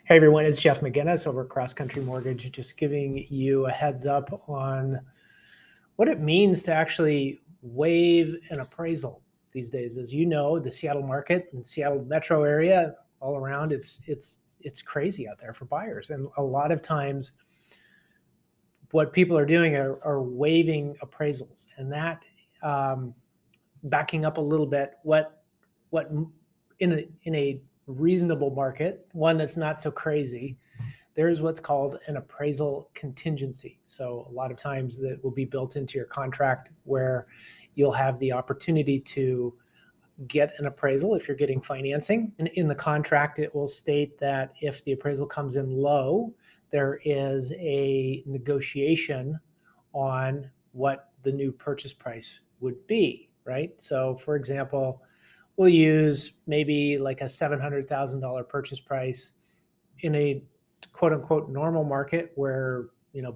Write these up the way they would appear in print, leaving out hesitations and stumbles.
Hey everyone, it's Jeff McGinnis over at CrossCountry Mortgage, just giving you a heads up on what it means to actually waive an appraisal these days. As you know, the Seattle market and Seattle metro area all around, it's crazy out there for buyers. And a lot of times what people are doing are waiving appraisals, and that backing up a little bit, what in a reasonable market, one that's not so crazy, there's what's called an appraisal contingency. So a lot of times that will be built into your contract where you'll have the opportunity to get an appraisal if you're getting financing. And in the contract, it will state that if the appraisal comes in low, there is a negotiation on what the new purchase price would be, right? So for example, we'll use maybe like a $700,000 purchase price in a quote unquote normal market where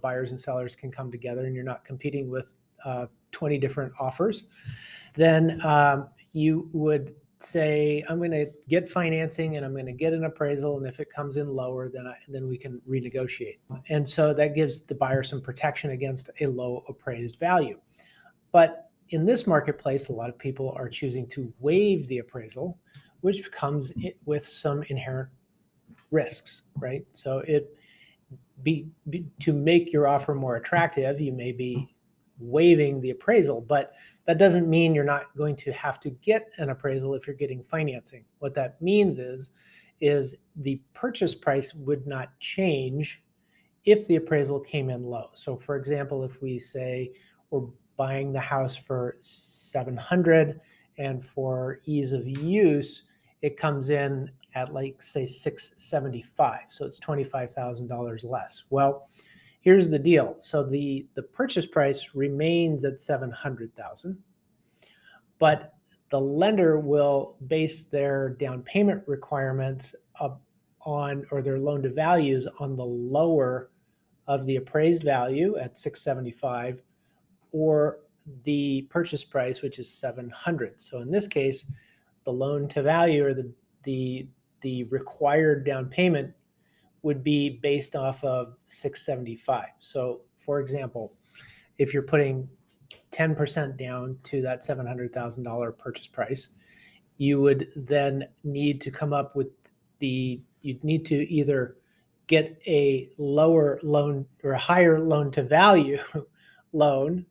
buyers and sellers can come together and you're not competing with 20 different offers. Then you would say, I'm going to get financing and I'm going to get an appraisal, and if it comes in lower, then we can renegotiate. And so that gives the buyer some protection against a low appraised value. But in this marketplace, a lot of people are choosing to waive the appraisal, which comes with some inherent risks, right? So to make your offer more attractive, you may be waiving the appraisal, but that doesn't mean you're not going to have to get an appraisal if you're getting financing. What that means is the purchase price would not change if the appraisal came in low. So for example, if we say we're buying the house for $700, and for ease of use, it comes in at like say $675. So it's $25,000 less. Well, here's the deal. So the purchase price remains at $700,000, but the lender will base their down payment requirements on, or their loan to values on the lower of the appraised value at $675 or the purchase price, which is $700. So in this case, the loan to value, or the required down payment, would be based off of $675. So for example, if you're putting 10% down to that $700,000 purchase price, you would then need to come up with you'd need to either get a lower loan or a higher loan to value loan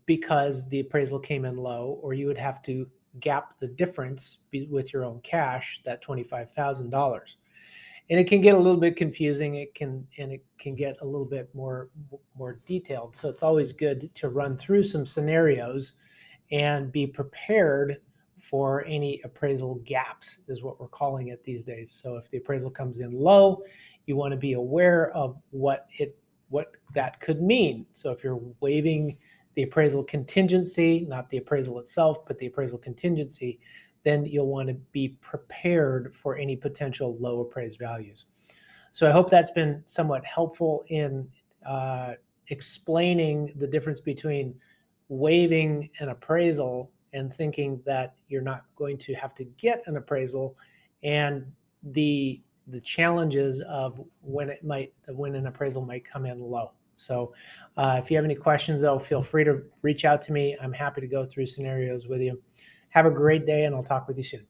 because the appraisal came in low, or you would have to gap the difference with your own cash, that $25,000. And it can get a little bit confusing. It can get a little bit more detailed. So it's always good to run through some scenarios and be prepared for any appraisal gaps, is what we're calling it these days. So if the appraisal comes in low, you want to be aware of what that could mean. So if you're waiving the appraisal contingency, not the appraisal itself, but the appraisal contingency, then you'll want to be prepared for any potential low appraised values. So I hope that's been somewhat helpful in explaining the difference between waiving an appraisal and thinking that you're not going to have to get an appraisal, and the challenges of when an appraisal might come in low. So if you have any questions, though, feel free to reach out to me. I'm happy to go through scenarios with you. Have a great day, and I'll talk with you soon.